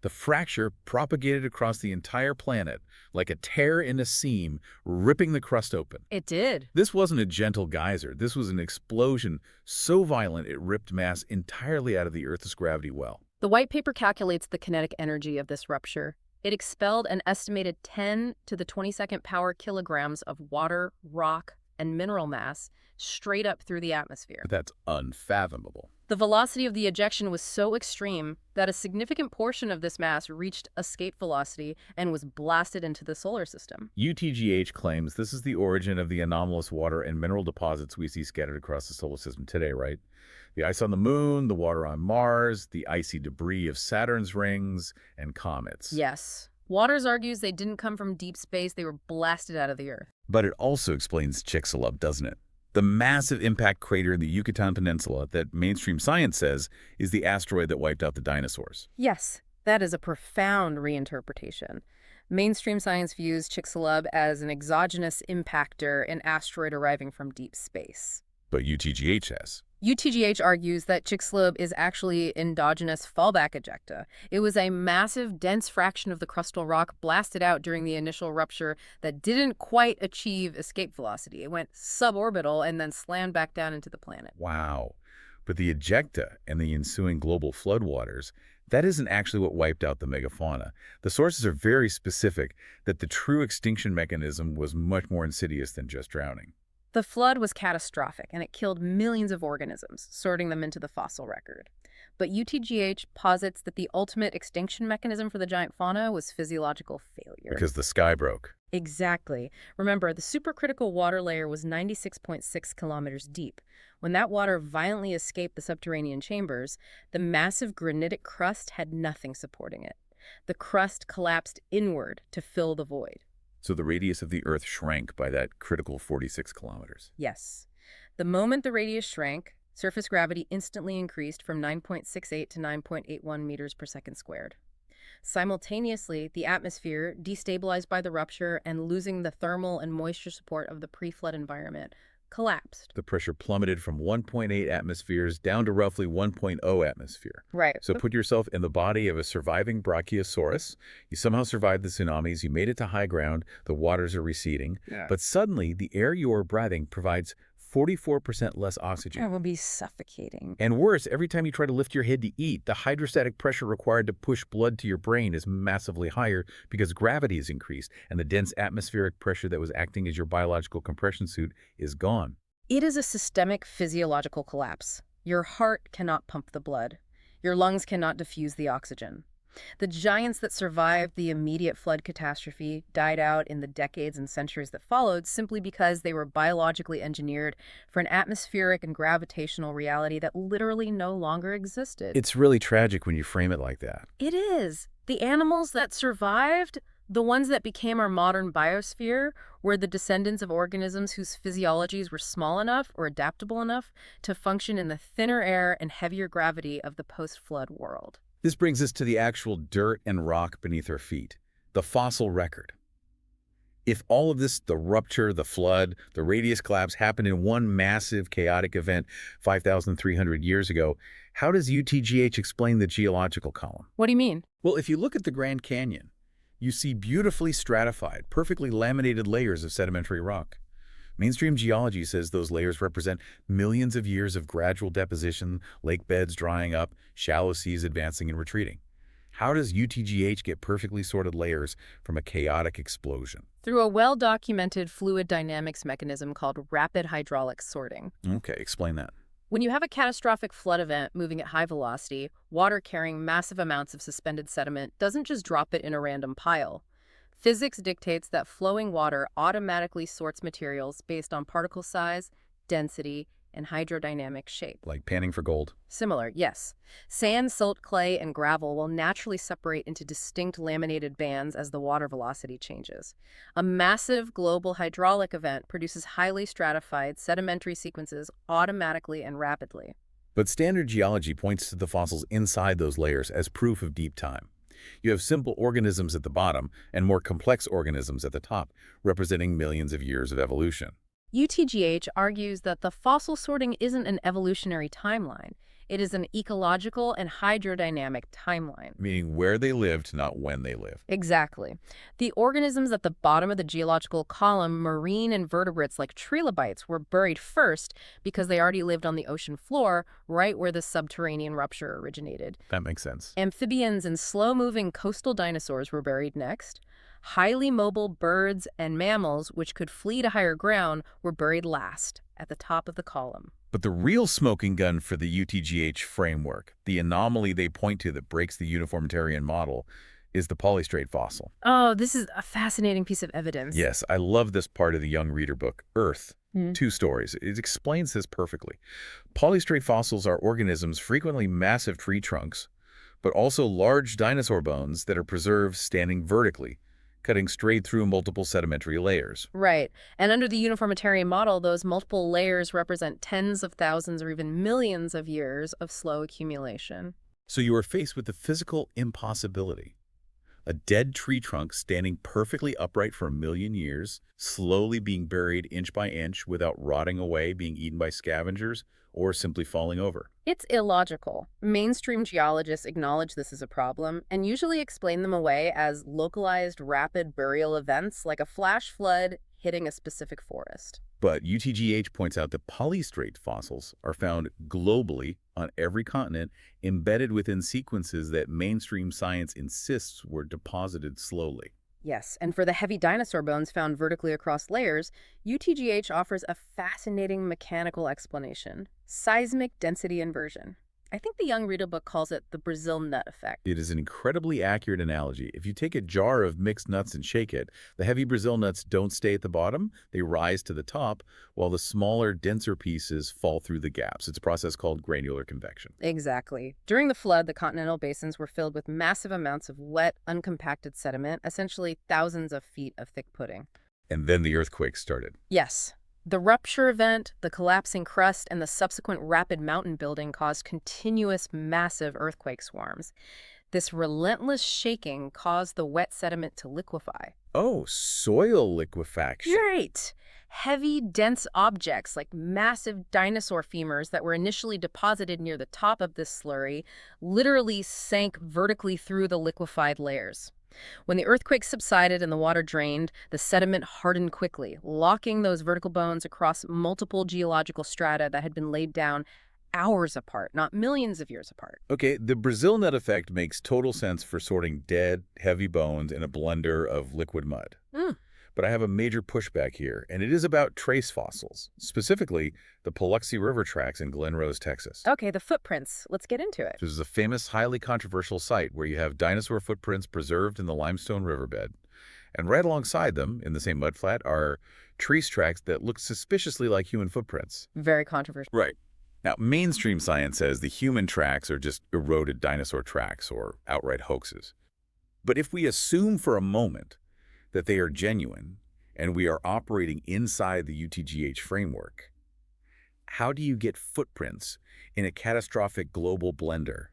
the fracture propagated across the entire planet like a tear in a seam, ripping the crust open. It did. This wasn't a gentle geyser. This was an explosion so violent it ripped mass entirely out of the Earth's gravity well. The white paper calculates the kinetic energy of this rupture. It expelled an estimated 10 to the 22nd power kilograms of water, rock, and mineral mass straight up through the atmosphere. That's unfathomable. The velocity of the ejection was so extreme that a significant portion of this mass reached escape velocity and was blasted into the solar system. UTGH claims this is the origin of the anomalous water and mineral deposits we see scattered across the solar system today, right? The ice on the moon, the water on Mars, the icy debris of Saturn's rings, and comets. Yes. Waters argues they didn't come from deep space, they were blasted out of the Earth. But it also explains Chicxulub, doesn't it? The massive impact crater in the Yucatan Peninsula that mainstream science says is the asteroid that wiped out the dinosaurs. Yes, that is a profound reinterpretation. Mainstream science views Chicxulub as an exogenous impactor, an asteroid arriving from deep space. But UTGH says UTGH argues that Chicxulub is actually endogenous fallback ejecta. It was a massive, dense fraction of the crustal rock blasted out during the initial rupture that didn't quite achieve escape velocity. It went suborbital and then slammed back down into the planet. wow. But the ejecta and the ensuing global floodwaters, that isn't actually what wiped out the megafauna. The sources are very specific that the true extinction mechanism was much more insidious than just drowning. The flood was catastrophic, and it killed millions of organisms, sorting them into the fossil record. But UTGH posits that the ultimate extinction mechanism for the giant fauna was physiological failure. Because the sky broke. Exactly. Remember, the supercritical water layer was 96.6 kilometers deep. When that water violently escaped the subterranean chambers, the massive granitic crust had nothing supporting it. The crust collapsed inward to fill the void. So the radius of the Earth shrank by that critical 46 kilometers. Yes. The moment the radius shrank, surface gravity instantly increased from 9.68 to 9.81 meters per second squared. Simultaneously, the atmosphere, destabilized by the rupture and losing the thermal and moisture support of the pre-flood environment, collapsed. The pressure plummeted from 1.8 atmospheres down to roughly 1.0 atmosphere. Right. So put yourself in the body of a surviving Brachiosaurus. You somehow survived the tsunamis. You made it to high ground. The waters are receding. Yeah. But suddenly, the air you are breathing provides 44% less oxygen. It will be suffocating. And worse, every time you try to lift your head to eat, the hydrostatic pressure required to push blood to your brain is massively higher because gravity is increased, and the dense atmospheric pressure that was acting as your biological compression suit is gone. It is a systemic physiological collapse. Your heart cannot pump the blood. Your lungs cannot diffuse the oxygen. The giants that survived the immediate flood catastrophe died out in the decades and centuries that followed simply because they were biologically engineered for an atmospheric and gravitational reality that literally no longer existed. It's really tragic when you frame it like that. It is. The animals that survived, the ones that became our modern biosphere, were the descendants of organisms whose physiologies were small enough or adaptable enough to function in the thinner air and heavier gravity of the post-flood world. This brings us to the actual dirt and rock beneath our feet, the fossil record. If all of this, the rupture, the flood, the radius collapse, happened in one massive chaotic event 5,300 years ago, how does UTGH explain the geological column? What do you mean? Well, if you look at the Grand Canyon, you see beautifully stratified, perfectly laminated layers of sedimentary rock. Mainstream geology says those layers represent millions of years of gradual deposition, lake beds drying up, shallow seas advancing and retreating. How does UTGH get perfectly sorted layers from a chaotic explosion? Through a well-documented fluid dynamics mechanism called rapid hydraulic sorting. Okay, explain that. When you have a catastrophic flood event moving at high velocity, water carrying massive amounts of suspended sediment doesn't just drop it in a random pile. Physics dictates that flowing water automatically sorts materials based on particle size, density, and hydrodynamic shape. Like panning for gold. Similar, yes. Sand, silt, clay, and gravel will naturally separate into distinct laminated bands as the water velocity changes. A massive global hydraulic event produces highly stratified sedimentary sequences automatically and rapidly. But standard geology points to the fossils inside those layers as proof of deep time. You have simple organisms at the bottom and more complex organisms at the top, representing millions of years of evolution. UTGH argues that the fossil sorting isn't an evolutionary timeline. It is an ecological and hydrodynamic timeline. Meaning where they lived, not when they lived. Exactly. The organisms at the bottom of the geological column, marine invertebrates like trilobites, were buried first because they already lived on the ocean floor, right where the subterranean rupture originated. That makes sense. Amphibians and slow-moving coastal dinosaurs were buried next. Highly mobile birds and mammals, which could flee to higher ground, were buried last, at the top of the column. But the real smoking gun for the UTGH framework, the anomaly they point to that breaks the uniformitarian model, is the polystrate fossil. Oh, this is a fascinating piece of evidence. Yes, I love this part of the young reader book, Earth. 2 stories. It explains this perfectly. Polystrate fossils are organisms, frequently massive tree trunks, but also large dinosaur bones that are preserved standing vertically, cutting straight through multiple sedimentary layers. Right. And under the uniformitarian model, those multiple layers represent tens of thousands or even millions of years of slow accumulation. So you are faced with the physical impossibility. A dead tree trunk standing perfectly upright for 1 million years, slowly being buried inch by inch without rotting away, being eaten by scavengers, or simply falling over. It's illogical. Mainstream geologists acknowledge this as a problem and usually explain them away as localized rapid burial events like a flash flood hitting a specific forest. But UTGH points out that polystrate fossils are found globally on every continent, embedded within sequences that mainstream science insists were deposited slowly. Yes, and for the heavy dinosaur bones found vertically across layers, UTGH offers a fascinating mechanical explanation: seismic density inversion. I think the Young Rita book calls it the Brazil nut effect. It is an incredibly accurate analogy. If you take a jar of mixed nuts and shake it, the heavy Brazil nuts don't stay at the bottom, they rise to the top, while the smaller, denser pieces fall through the gaps. It's a process called granular convection. Exactly. During the flood, the continental basins were filled with massive amounts of wet, uncompacted sediment, essentially thousands of feet of thick pudding. And then the earthquake started. Yes. The rupture event, the collapsing crust, and the subsequent rapid mountain building caused continuous massive earthquake swarms. This relentless shaking caused the wet sediment to liquefy. Oh, soil liquefaction. Right. Heavy, dense objects like massive dinosaur femurs that were initially deposited near the top of this slurry literally sank vertically through the liquefied layers. When the earthquake subsided and the water drained, the sediment hardened quickly, locking those vertical bones across multiple geological strata that had been laid down hours apart, not millions of years apart. Okay, the Brazil nut effect makes total sense for sorting dead, heavy bones in a blender of liquid mud. Mm. But I have a major pushback here, and it is about trace fossils, specifically the Paluxy River tracks in Glen Rose, Texas. Okay, the footprints. Let's get into it. This is a famous, highly controversial site where you have dinosaur footprints preserved in the limestone riverbed. And right alongside them, in the same mudflat, are tree tracks that look suspiciously like human footprints. Very controversial. Right. Now, mainstream science says the human tracks are just eroded dinosaur tracks or outright hoaxes. But if we assume for a moment that they are genuine and we are operating inside the UTGH framework, how do you get footprints in a catastrophic global blender?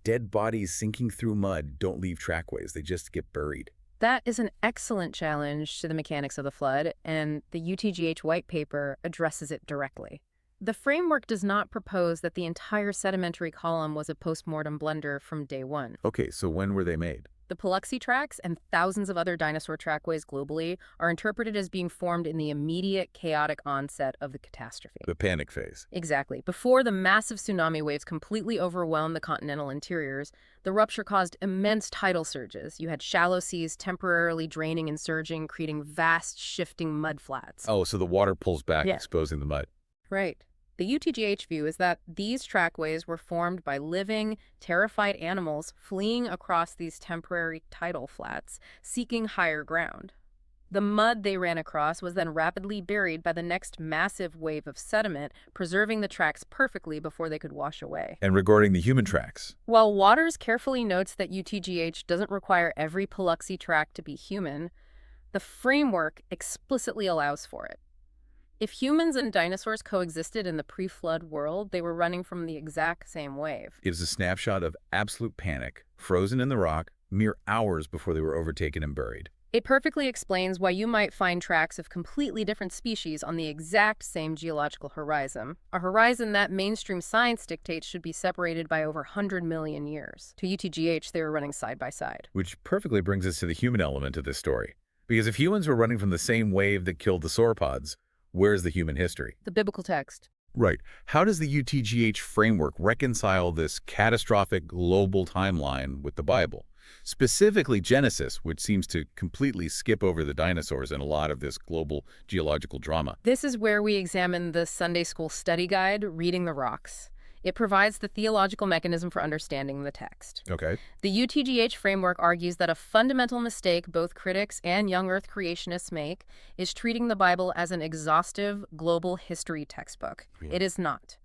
Dead bodies sinking through mud don't leave trackways, they just get buried. That is an excellent challenge to the mechanics of the flood, and the UTGH white paper addresses it directly. The framework does not propose that the entire sedimentary column was a postmortem blender from day one. Okay, so when were they made? The Paluxy tracks and thousands of other dinosaur trackways globally are interpreted as being formed in the immediate chaotic onset of the catastrophe. The panic phase. Exactly. Before the massive tsunami waves completely overwhelmed the continental interiors, the rupture caused immense tidal surges. You had shallow seas temporarily draining and surging, creating vast shifting mud flats. Oh, so the water pulls back, Yeah. exposing the mud. Right. The UTGH view is that these trackways were formed by living, terrified animals fleeing across these temporary tidal flats, seeking higher ground. The mud they ran across was then rapidly buried by the next massive wave of sediment, preserving the tracks perfectly before they could wash away. And regarding the human tracks? While Waters carefully notes that UTGH doesn't require every Paluxy track to be human, the framework explicitly allows for it. If humans and dinosaurs coexisted in the pre-flood world, they were running from the exact same wave. It is a snapshot of absolute panic, frozen in the rock, mere hours before they were overtaken and buried. It perfectly explains why you might find tracks of completely different species on the exact same geological horizon, a horizon that mainstream science dictates should be separated by over 100 million years. To UTGH, they were running side by side. Which perfectly brings us to the human element of this story. Because if humans were running from the same wave that killed the sauropods, where's the human history? The biblical text. Right. How does the UTGH framework reconcile this catastrophic global timeline with the Bible? Specifically Genesis, which seems to completely skip over the dinosaurs in a lot of this global geological drama. This is where we examine the Sunday School study guide, Reading the Rocks. It provides the theological mechanism for understanding the text. Okay. The UTGH framework argues that a fundamental mistake both critics and young Earth creationists make is treating the Bible as an exhaustive global history textbook. It is not.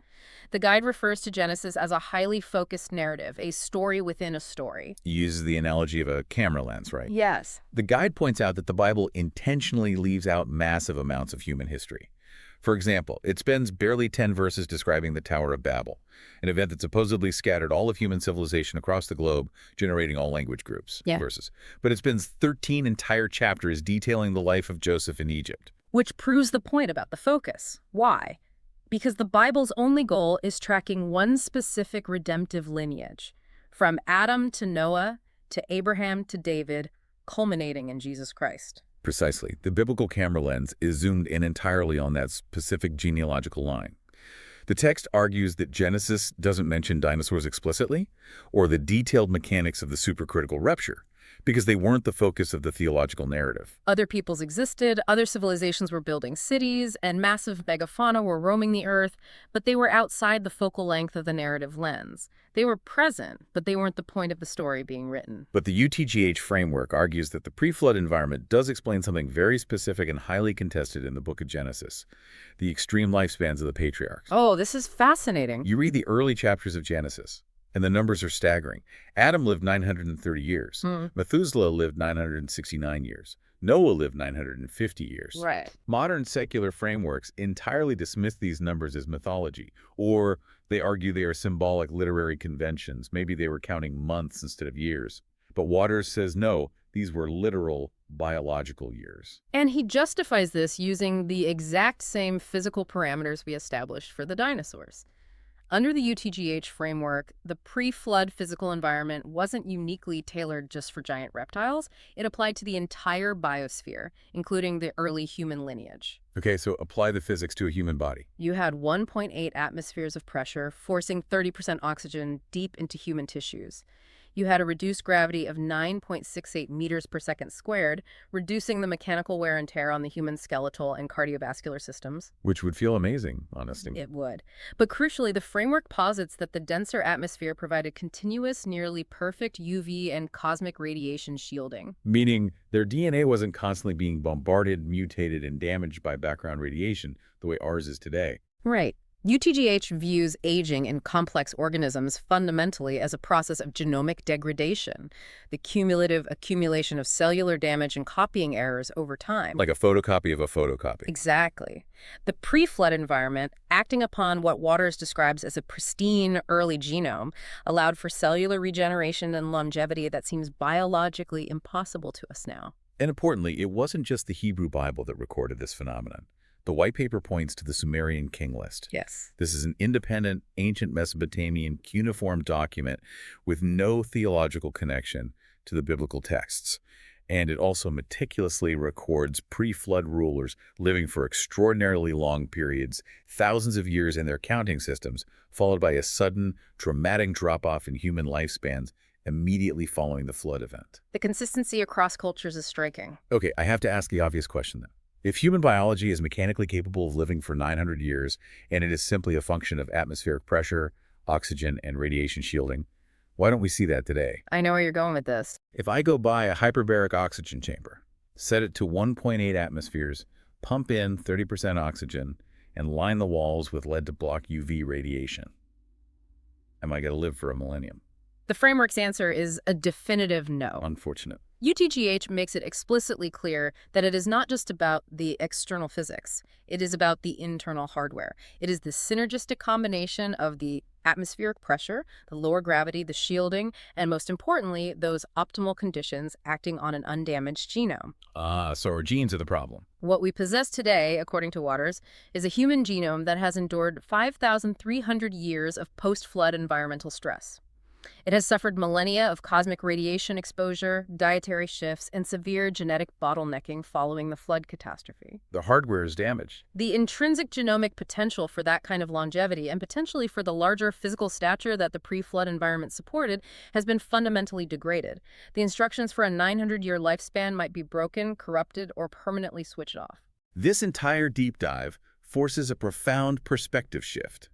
The guide refers to Genesis as a highly focused narrative, a story within a story. He uses the analogy of a camera lens, right? Yes. The guide points out that the Bible intentionally leaves out massive amounts of human history. For example, it spends barely 10 verses describing the Tower of Babel, an event that supposedly scattered all of human civilization across the globe, generating all language groups. Yeah. Verses. But it spends 13 entire chapters detailing the life of Joseph in Egypt. Which proves the point about the focus. Why? Because the Bible's only goal is tracking one specific redemptive lineage, from Adam to Noah to Abraham to David, culminating in Jesus Christ. Precisely. The biblical camera lens is zoomed in entirely on that specific genealogical line. The text argues that Genesis doesn't mention dinosaurs explicitly, or the detailed mechanics of the supercritical rupture, because they weren't the focus of the theological narrative. Other peoples existed, other civilizations were building cities, and massive megafauna were roaming the Earth, but they were outside the focal length of the narrative lens. They were present, but they weren't the point of the story being written. But the UTGH framework argues that the pre-flood environment does explain something very specific and highly contested in the book of Genesis, the extreme lifespans of the patriarchs. Oh, this is fascinating. You read the early chapters of Genesis, and the numbers are staggering. Adam lived 930 years. Methuselah lived 969 years. Noah lived 950 years. Right. Modern secular frameworks entirely dismiss these numbers as mythology, or they argue they are symbolic literary conventions. Maybe they were counting months instead of years. But Waters says no, these were literal biological years. And he justifies this using the exact same physical parameters we established for the dinosaurs. Under the UTGH framework, the pre-flood physical environment wasn't uniquely tailored just for giant reptiles. It applied to the entire biosphere, including the early human lineage. Okay, so apply the physics to a human body. You had 1.8 atmospheres of pressure, forcing 30% oxygen deep into human tissues. You had a reduced gravity of 9.68 meters per second squared, reducing the mechanical wear and tear on the human skeletal and cardiovascular systems. Which would feel amazing, honestly. It would. But crucially, the framework posits that the denser atmosphere provided continuous, nearly perfect UV and cosmic radiation shielding. Meaning their DNA wasn't constantly being bombarded, mutated, and damaged by background radiation the way ours is today. Right. UTGH views aging in complex organisms fundamentally as a process of genomic degradation, the cumulative accumulation of cellular damage and copying errors over time. Like a photocopy of a photocopy. Exactly. The pre-flood environment, acting upon what Waters describes as a pristine early genome, allowed for cellular regeneration and longevity that seems biologically impossible to us now. And importantly, it wasn't just the Hebrew Bible that recorded this phenomenon. The white paper points to the Sumerian king list. Yes. This is an independent, ancient Mesopotamian cuneiform document with no theological connection to the biblical texts. And it also meticulously records pre-flood rulers living for extraordinarily long periods, thousands of years in their counting systems, followed by a sudden, dramatic drop-off in human lifespans immediately following the flood event. The consistency across cultures is striking. Okay, I have to ask the obvious question then. If human biology is mechanically capable of living for 900 years, and it is simply a function of atmospheric pressure, oxygen, and radiation shielding, why don't we see that today? I know where you're going with this. If I go buy a hyperbaric oxygen chamber, set it to 1.8 atmospheres, pump in 30% oxygen, and line the walls with lead to block UV radiation, am I going to live for a millennium? The framework's answer is a definitive no. Unfortunate. UTGH makes it explicitly clear that it is not just about the external physics. It is about the internal hardware. It is the synergistic combination of the atmospheric pressure, the lower gravity, the shielding, and most importantly, those optimal conditions acting on an undamaged genome. So our genes are the problem. What we possess today, according to Waters, is a human genome that has endured 5,300 years of post-flood environmental stress. It has suffered millennia of cosmic radiation exposure, dietary shifts, and severe genetic bottlenecking following the flood catastrophe. The hardware is damaged. The intrinsic genomic potential for that kind of longevity, and potentially for the larger physical stature that the pre-flood environment supported, has been fundamentally degraded. The instructions for a 900-year lifespan might be broken, corrupted, or permanently switched off. This entire deep dive forces a profound perspective shift.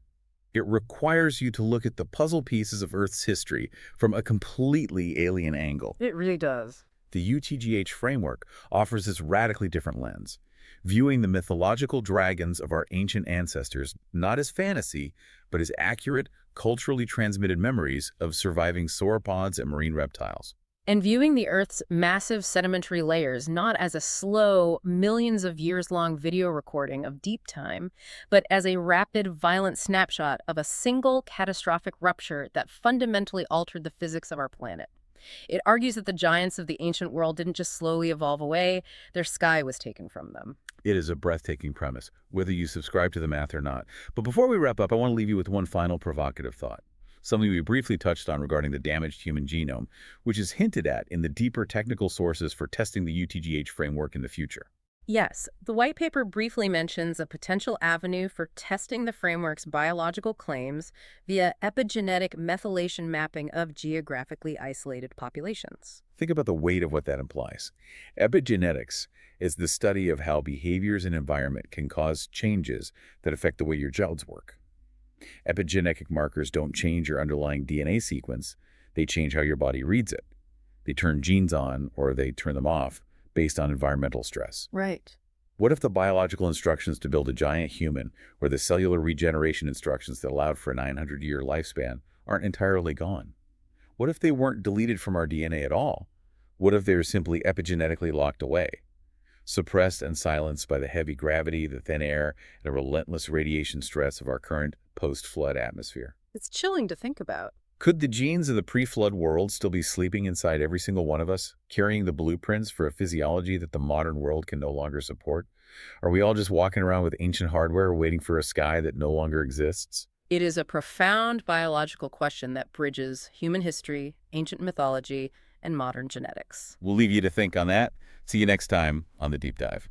It requires you to look at the puzzle pieces of Earth's history from a completely alien angle. It really does. The UTGH framework offers this radically different lens, viewing the mythological dragons of our ancient ancestors not as fantasy, but as accurate, culturally transmitted memories of surviving sauropods and marine reptiles. And viewing the Earth's massive sedimentary layers not as a slow, millions of years-long video recording of deep time, but as a rapid, violent snapshot of a single catastrophic rupture that fundamentally altered the physics of our planet. It argues that the giants of the ancient world didn't just slowly evolve away, their sky was taken from them. It is a breathtaking premise, whether you subscribe to the math or not. But before we wrap up, I want to leave you with one final provocative thought. Something we briefly touched on regarding the damaged human genome, which is hinted at in the deeper technical sources for testing the UTGH framework in the future. Yes, the white paper briefly mentions a potential avenue for testing the framework's biological claims via epigenetic methylation mapping of geographically isolated populations. Think about the weight of what that implies. Epigenetics is the study of how behaviors and environment can cause changes that affect the way your genes work. Epigenetic markers don't change your underlying DNA sequence, they change how your body reads it. They turn genes on or they turn them off based on environmental stress. Right. What if the biological instructions to build a giant human or the cellular regeneration instructions that allowed for a 900-year lifespan aren't entirely gone? What if they weren't deleted from our DNA at all? What if they were simply epigenetically locked away, suppressed and silenced by the heavy gravity, the thin air, and a relentless radiation stress of our current post-flood atmosphere? It's chilling to think about. Could the genes of the pre-flood world still be sleeping inside every single one of us, carrying the blueprints for a physiology that the modern world can no longer support? Are we all just walking around with ancient hardware waiting for a sky that no longer exists? It is a profound biological question that bridges human history, ancient mythology, and modern genetics. We'll leave you to think on that. See you next time on The Deep Dive.